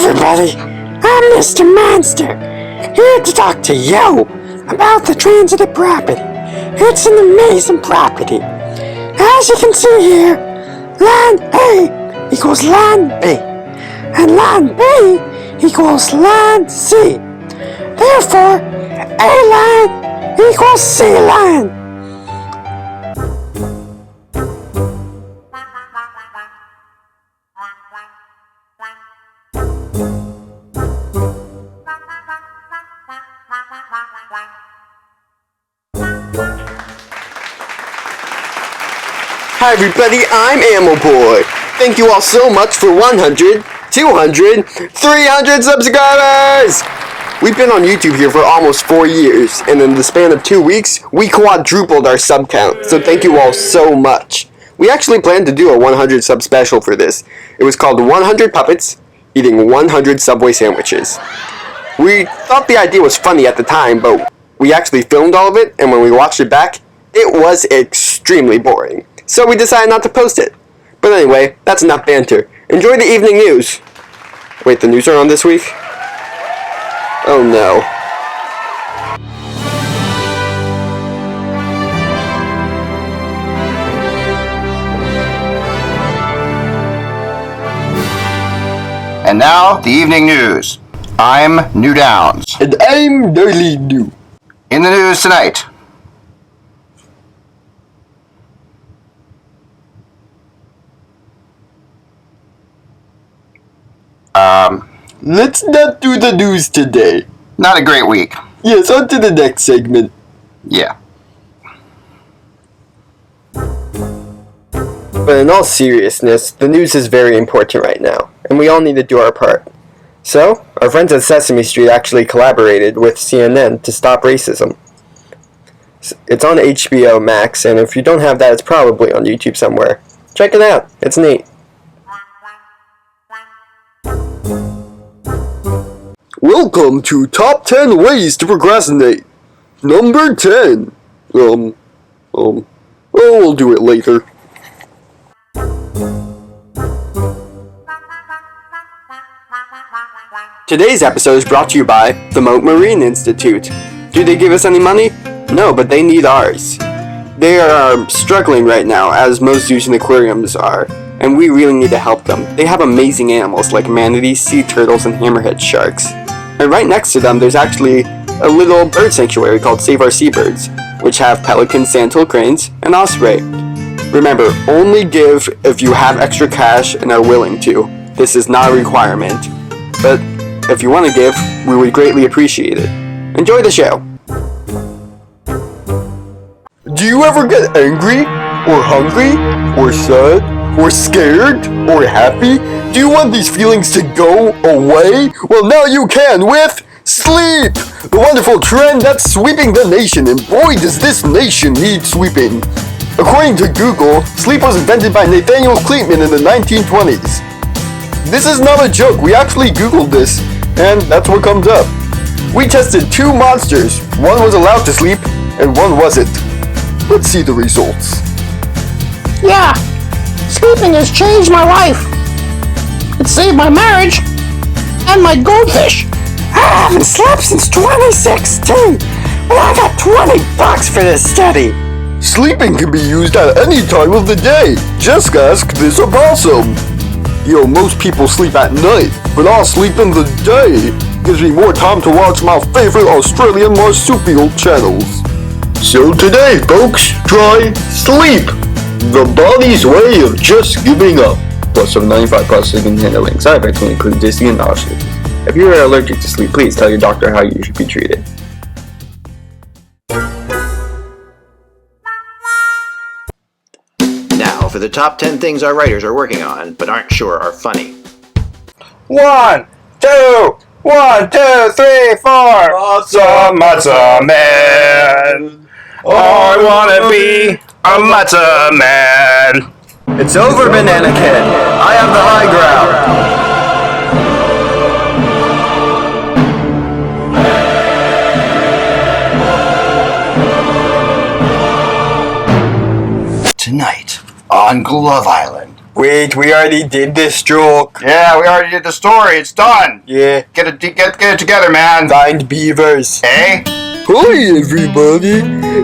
everybody, I'm Mr. Monster, here to talk to you about the transitive property. It's an amazing property. As you can see here, line A equals line B, and line B equals line C. Therefore, A line equals C line. Hi everybody, I'm Ammo Boy. Thank you all so much for 100, 200, 300 subscribers! We've been on YouTube here for almost 4 years, and in the span of 2 weeks, we quadrupled our sub count, so thank you all so much. We actually planned to do a 100 sub special for this. It was called 100 Puppets Eating 100 Subway Sandwiches. We thought the idea was funny at the time, but we actually filmed all of it, and when we watched it back, it was extremely boring. So we decided not to post it. But anyway, that's enough banter. Enjoy the evening news. Wait, the news are on this week? Oh no. And now, the evening news. I'm Gnu Downs. And I'm Gnarly Gnu. In the news tonight. Let's not do the news today. Not a great week. Yes, on to the next segment. Yeah. But in all seriousness, the news is very important right now, and we all need to do our part. So, our friends at Sesame Street actually collaborated with CNN to stop racism. It's on HBO Max, and if you don't have that, it's probably on YouTube somewhere. Check it out. It's neat. Welcome to Top 10 Ways to Procrastinate. Number 10. We'll do it later. Today's episode is brought to you by the Mote Marine Institute. Do they give us any money? No, but they need ours. They are struggling right now, as most zoos and aquariums are, and we really need to help them. They have amazing animals like manatees, sea turtles, and hammerhead sharks. And right next to them, there's actually a little bird sanctuary called Save Our Seabirds, which have pelicans, sandhill cranes, and osprey. Remember, only give if you have extra cash and are willing to. This is not a requirement. But if you want to give, we would greatly appreciate it. Enjoy the show! Do you ever get angry, or hungry, or sad, or scared, or happy? Do you want these feelings to go away? Well, now you can with sleep! The wonderful trend that's sweeping the nation, and boy does this nation need sweeping. According to Google, sleep was invented by Nathaniel Kleitman in the 1920s. This is not a joke, we actually Googled this, and that's what comes up. We tested 2 monsters, one was allowed to sleep, and one wasn't. Let's see the results. Yeah, sleeping has changed my life. It saved my marriage and my goldfish. I haven't slept since 2016, but I got $20 for this study. Sleeping can be used at any time of the day. Just ask this opossum. Most people sleep at night, but I'll sleep in the day. Gives me more time to watch my favorite Australian marsupial channels. So today, folks, try sleep. The body's way of just giving up. Plus some 95% can handle anxiety to include dizzy and nauseous. If you are allergic to sleep, please tell your doctor how you should be treated. Now for the top 10 things our writers are working on, but aren't sure are funny. 1, 2, 1, 2, 3, 4. Matzah man. I wanna be a matzah man. It's over, Banana Kid. I have the high ground. Tonight, on Glove Island, Wait, we already did this joke. Yeah, we already did the story. It's done. Yeah. Get it together, man. Find beavers. Hey? Hi everybody,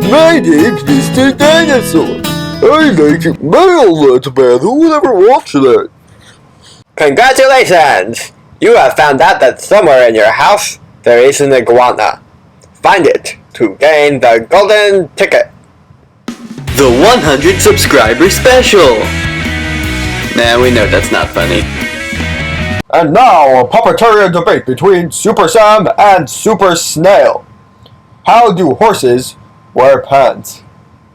my name's Mr. Dinosaur. I like Mail That Man. Who would ever watch that? Congratulations! You have found out that somewhere in your house there is an iguana. Find it to gain the golden ticket. The 100 subscriber special! Nah, we know that's not funny. And now a Puppetaria debate between Super Sam and Super Snail. How do horses wear pants?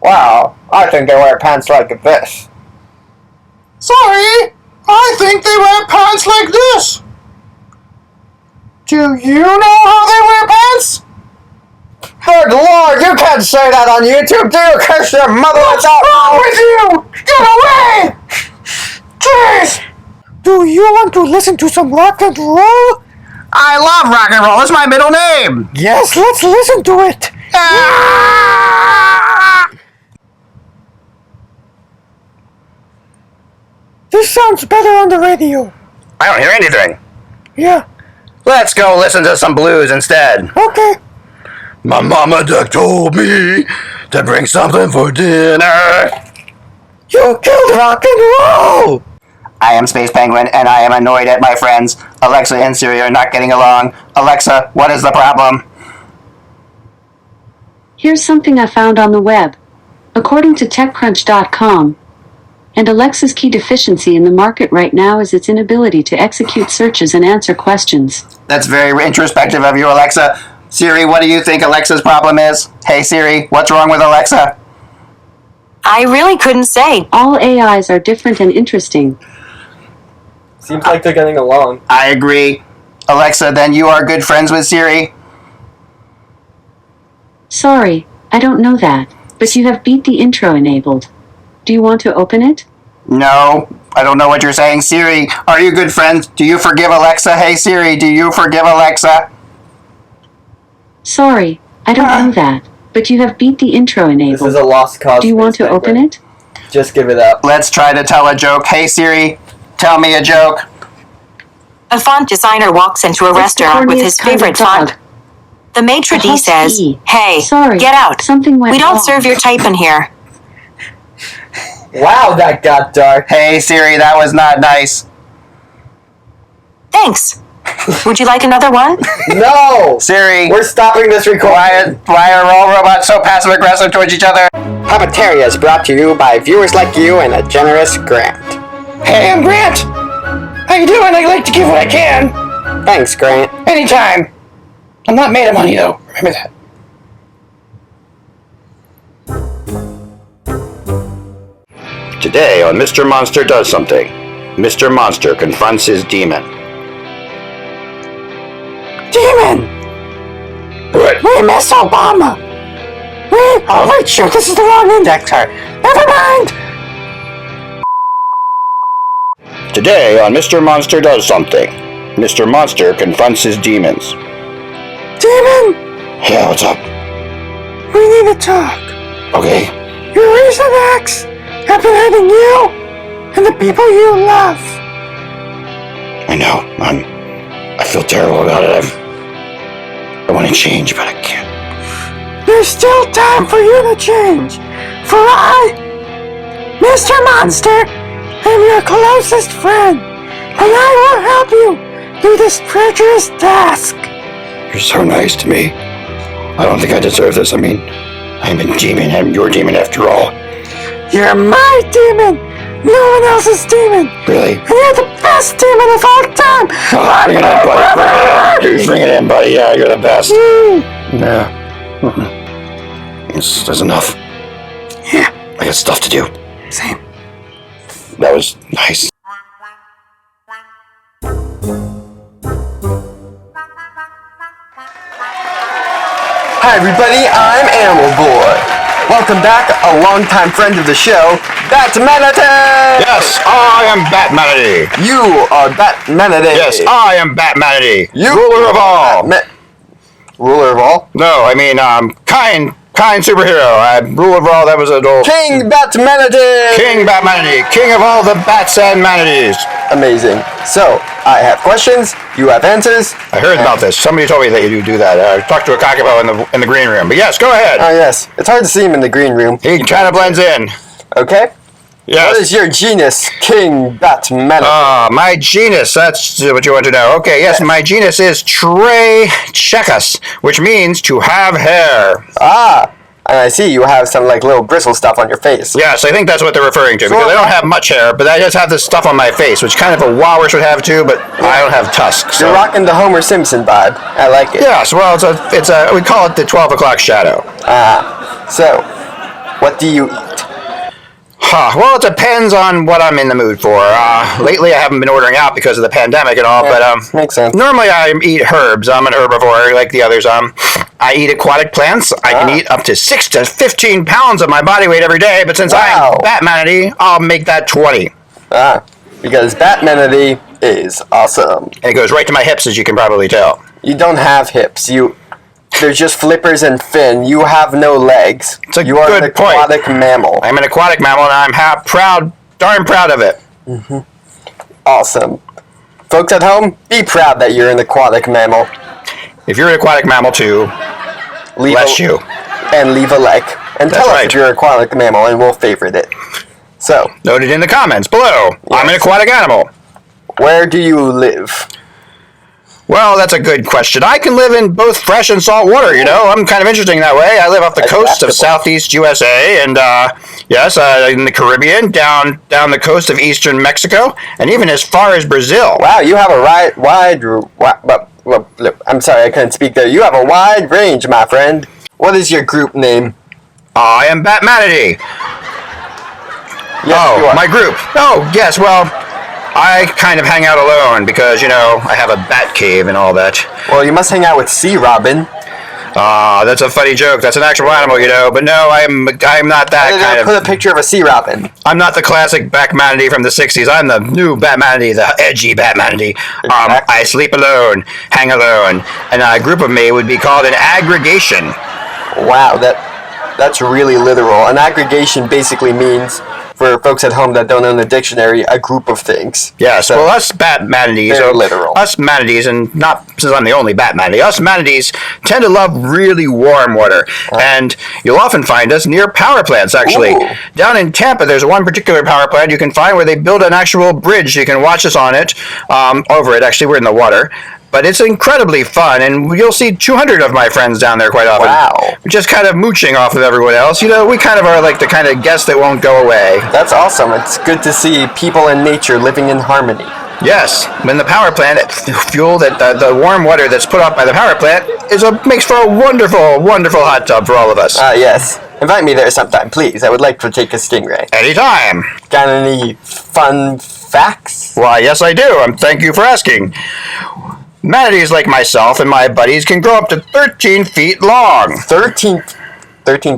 Wow, I think they wear pants like this. Sorry, I think they wear pants like this. Do you know how they wear pants? Good lord, you can't say that on YouTube, do you? Curse your mother! What's wrong with you? Get away! Jeez! Do you want to listen to some rock and roll? I love rock and roll. It's my middle name. Yes, let's listen to it. Ah! This sounds better on the radio. I don't hear anything. Yeah, Let's go listen to some blues instead. okay. My mama duck told me to bring something for dinner. You killed rock and roll! I am Space Penguin, and I am annoyed at my friends. Alexa and Siri are not getting along. Alexa, what is the problem? Here's something I found on the web. According to TechCrunch.com, and Alexa's key deficiency in the market right now is its inability to execute searches and answer questions. That's very introspective of you, Alexa. Siri, what do you think Alexa's problem is? Hey Siri, what's wrong with Alexa? I really couldn't say. All AIs are different and interesting. Seems like they're getting along. I agree. Alexa, then you are good friends with Siri? Sorry, I don't know that, but you have beat the intro enabled. Do you want to open it? No, I don't know what you're saying. Siri, are you good friends? Do you forgive Alexa? Hey Siri, do you forgive Alexa? Sorry, I don't know that, but you have beat the intro This enabled. is a lost cause. Do you want to open it? Just give it up. Let's try to tell a joke. Hey Siri, tell me a joke. A font designer walks into a What's the restaurant with corniest his kind of favorite dog? font. The maitre A d' says, husky. "Hey, Sorry, get out. something went We don't wrong." serve your type in here." Wow, that got dark. Hey Siri, that was not nice. Thanks. Would you like another one? No! Siri, We're stopping this recording. why are all robots so passive aggressive towards each other? Puppetaria is brought to you by viewers like you and a generous grant. Hey, I'm Grant. How you doing? I like to give what I can. Thanks, Grant. Anytime. I'm not made of money, though. Remember that. Today on Mr. Monster Does Something, Mr. Monster confronts his demon. Demon! What? We miss Obama! Oh wait, shoot, this is the wrong index card. Never mind! Today on Mr. Monster Does Something, Mr. Monster confronts his demons. Demon! Yeah, what's up? We need to talk. Okay. Your recent acts have been hurting you and the people you love. I know. I feel terrible about it. I want to change, but I can't. There's still time for you to change. For I, Mr. Monster, am your closest friend, and I will help you do this treacherous task. You're so nice to me. I don't think I deserve this. I mean, I'm a demon. I'm your demon after all. You're my demon, no one else's demon. Really? And you're the best demon of all time. Bring it in, buddy. Bring it in, buddy. Yeah, you're the best. Yeah. That's enough. Yeah, I got stuff to do. same. That was nice. Hi everybody, I'm Animal Boy. Welcome back, a longtime friend of the show, Bat Manatee! Yes, I am Bat Manatee. You are Bat Manatee. Yes, I am Bat Manatee. You ruler of all. Ruler of all? No, I mean, kind kind superhero. I rule over all that was an old... King Bat Manatee! King Bat Manatee. King of all the bats and manatees. Amazing. So, I have questions, you have answers. I heard about this. Somebody told me that you do that. I talked to a cockapoo in the green room. But yes, go ahead. Oh, yes. It's hard to see him in the green room. He kind of blends in. Okay. Yes. What is your genus, King Bat Manatee? My genus, that's what you want to know. Okay, yes, my genus is Trichechus, which means to have hair. Ah, and I see you have some like little bristle stuff on your face. Yes, I think that's what they're referring to, because I don't have much hair, but I just have this stuff on my face, which kind of a walrus would have too, but I don't have tusks. So. You're rocking the Homer Simpson vibe. I like it. Yes, well, it's a we call it the 12 o'clock shadow. So, what do you eat? Well, it depends on what I'm in the mood for. Lately, I haven't been ordering out because of the pandemic and all, but makes sense. Normally I eat herbs. I'm an herbivore like the others. I eat aquatic plants. I can eat up to 6 to 15 pounds of my body weight every day, but since I'm Bat Manatee, I'll make that 20. Because Bat Manatee is awesome. And it goes right to my hips, as you can probably tell. You don't have hips. They're just flippers and fin. You have no legs. It's a you are good an aquatic mammal. I'm an aquatic mammal, and I'm darn proud of it. Mm-hmm. Awesome. Folks at home, be proud that you're an aquatic mammal. If you're an aquatic mammal too, bless you. And leave a like. And tell us if you're an aquatic mammal, and we'll favorite it. So. Note it in the comments below. Yes. I'm an aquatic animal. Where do you live? Well, that's a good question. I can live in both fresh and salt water, you know. I'm kind of interesting that way. I live off the coast of southeast USA and, in the Caribbean, down the coast of eastern Mexico, and even as far as Brazil. Wow, you have a I'm sorry, I couldn't speak there. You have a wide range, my friend. What is your group name? I am Bat Manatee. Yes, you are. My group. Oh, yes, well... I kind of hang out alone because, you know, I have a bat cave and all that. Well, you must hang out with Sea Robin. That's a funny joke. That's an actual animal, you know. But no, I'm not that kind of... Put a picture of a sea robin. I'm not the classic Bat Manatee from the 60s. I'm the new Bat Manatee, the edgy Bat Manatee. I sleep alone, hang alone. And a group of me would be called an aggregation. Wow, that's really literal. An aggregation basically means... For folks at home that don't know the dictionary, a group of things. Yes, so well, us Bat Manatees, they're literal. Us Manatees, and not since I'm the only Bat Manatee, us Manatees tend to love really warm water, and you'll often find us near power plants, actually. Ooh. Down in Tampa, there's one particular power plant you can find where they build an actual bridge. You can watch us on it, over it, actually, we're in the water. But it's incredibly fun, and you'll see 200 of my friends down there quite often. Wow. We're just kind of mooching off of everyone else. You know, we kind of are like the kind of guests that won't go away. That's awesome. It's good to see people and nature living in harmony. Yes. When the power plant, fuel, the warm water that's put off by the power plant makes for a wonderful, wonderful hot tub for all of us. Yes. Invite me there sometime, please. I would like to take a stingray. Anytime. Got any fun facts? Why, yes I do. Thank you for asking. Manatees like myself and my buddies can grow up to 13 feet long. 13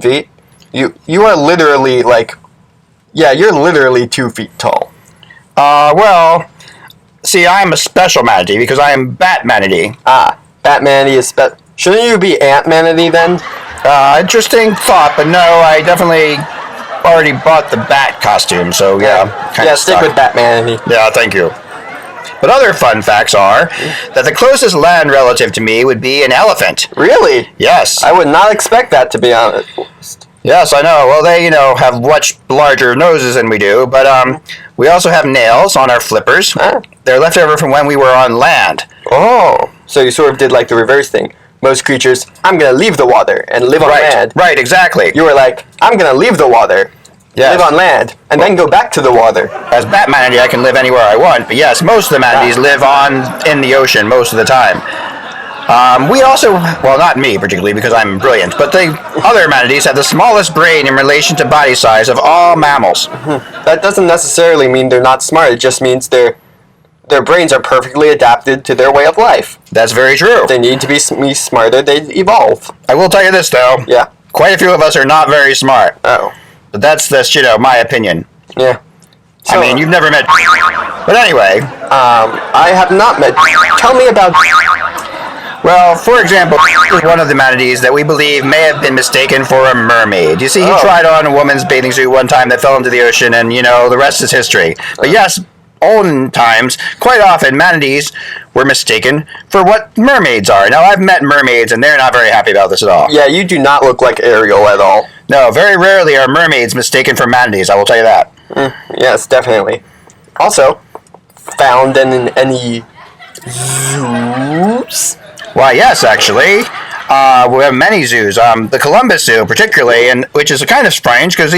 feet? You are literally like... Yeah, you're literally 2 feet tall. Well... See, I'm a special manatee because I am Bat Manatee. Bat Manatee is Shouldn't you be Ant Manatee then? Interesting thought, but no, I definitely already bought the bat costume, so yeah. Stick with Bat Manatee. Yeah, thank you. But other fun facts are that the closest land relative to me would be an elephant. Really? Yes. I would not expect that, to be honest. Yes, I know. Well, they, have much larger noses than we do, but we also have nails on our flippers. They're left over from when we were on land. Oh, so you sort of did like the reverse thing. Most creatures, I'm going to leave the water and live on land. Right, exactly. You were like, I'm going to leave the water, live on land, and then go back to the water. As Bat Manatee, I can live anywhere I want, but yes, most of the manatees live in the ocean most of the time. We also, well, not me particularly because I'm brilliant, but the other manatees have the smallest brain in relation to body size of all mammals. That doesn't necessarily mean they're not smart. It just means their brains are perfectly adapted to their way of life. That's very true. If they need to be smarter, they evolve. I will tell you this, though. Yeah. Quite a few of us are not very smart. Oh. But that's my opinion. Yeah. So, I mean, you've never met... But anyway. I have not met... Tell me about... Well, for example, one of the manatees that we believe may have been mistaken for a mermaid. You see, he tried on a woman's bathing suit one time that fell into the ocean, and, the rest is history. But yes, olden times, quite often, manatees were mistaken for what mermaids are. Now, I've met mermaids, and they're not very happy about this at all. Yeah, you do not look like Ariel at all. No, very rarely are mermaids mistaken for manatees, I will tell you that. Yes, definitely. Also, found in any zoos? Why, yes, actually. We have many zoos. The Columbus Zoo, particularly, and which is kind of strange because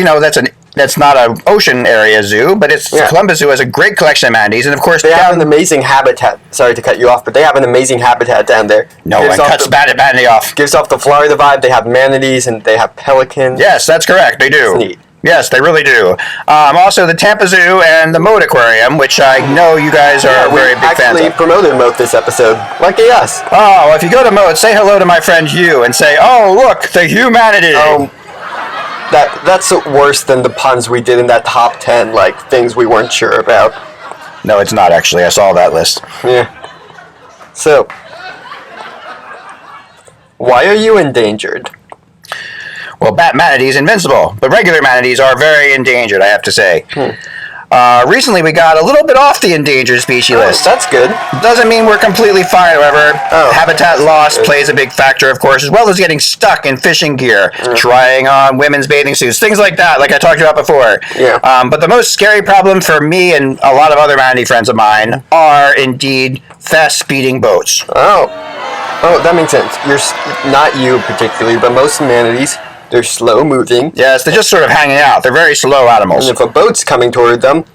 that's not an ocean area zoo, but Columbus Zoo has a great collection of manatees, and of course they have an amazing habitat. Sorry to cut you off, but they have an amazing habitat down there. No one cuts manatee off. Gives off the Florida vibe. They have manatees and they have pelicans. Yes, that's correct. They do. It's neat. Yes, they really do. Also, the Tampa Zoo and the Mote Aquarium, which I know you guys are very big fans of. We actually promoted Mote this episode. Lucky us. Oh, well, if you go to Mote, say hello to my friend Hugh and say, "Oh, look, the humanity." That's worse than the puns we did in that top 10, like things we weren't sure about. No, it's not actually. I saw that list. Yeah. So, why are you endangered? Well, bat manatees invincible, but regular manatees are very endangered, I have to say. Recently, we got a little bit off the endangered species list. That's good. Doesn't mean we're completely fine, however. Habitat loss plays a big factor, of course, as well as getting stuck in fishing gear, trying on women's bathing suits, things like that, like I talked about before. Yeah. But the most scary problem for me and a lot of other manatee friends of mine are, indeed, fast-speeding boats. Oh, that makes sense. Not you particularly, but most manatees, they're slow moving. Yes, they're just sort of hanging out. They're very slow animals. And if a boat's coming toward them,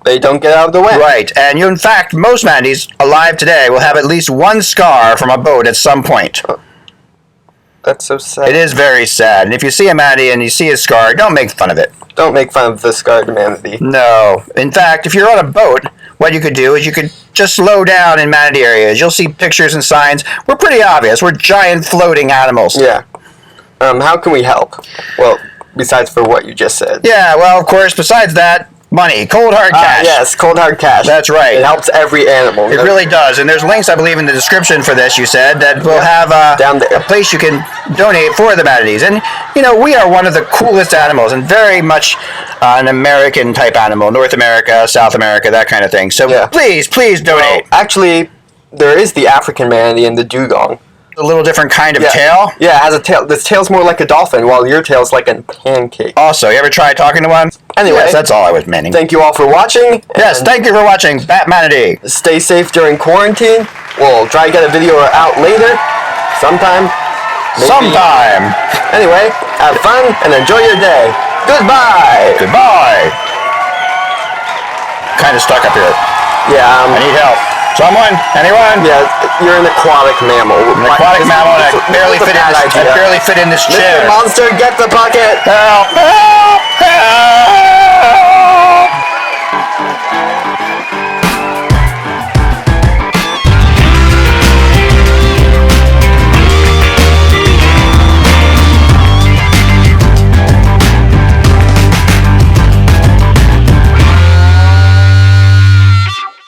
they don't get out of the way. Right, and in fact, most manatees alive today will have at least one scar from a boat at some point. That's so sad. It is very sad, and if you see a manatee and you see a scar, don't make fun of it. Don't make fun of the scarred manatee. No. In fact, if you're on a boat, what you could do is you could just slow down in manatee areas. You'll see pictures and signs. We're pretty obvious. We're giant floating animals. Yeah. How can we help? Well, besides for what you just said. Yeah, well, of course, besides that, money. Cold hard cash. Yes, cold hard cash. That's right. It helps every animal. It really does. And there's links, I believe, in the description for this, you said, that will have down there. a place you can donate for the manatees. And, we are one of the coolest animals and very much an American-type animal. North America, South America, that kind of thing. So please donate. Well, actually, there is the African manatee and the dugong. A little different kind of tail? Yeah, it has a tail. This tail's more like a dolphin, while your tail's like a pancake. Also, you ever try talking to one? Anyway, yes, that's all I was meaning. Thank you all for watching. Yes, thank you for watching Bat Manatee. Stay safe during quarantine. We'll try to get a video out later. Sometime. Maybe. Sometime. Anyway, have fun and enjoy your day. Goodbye. Goodbye. Kind of stuck up here. Yeah, I need help. Someone? Anyone? Yeah, you're an aquatic mammal. An aquatic mammal, and I barely fit in this chair. Mr. Monster, get the bucket! Help! Help! Help!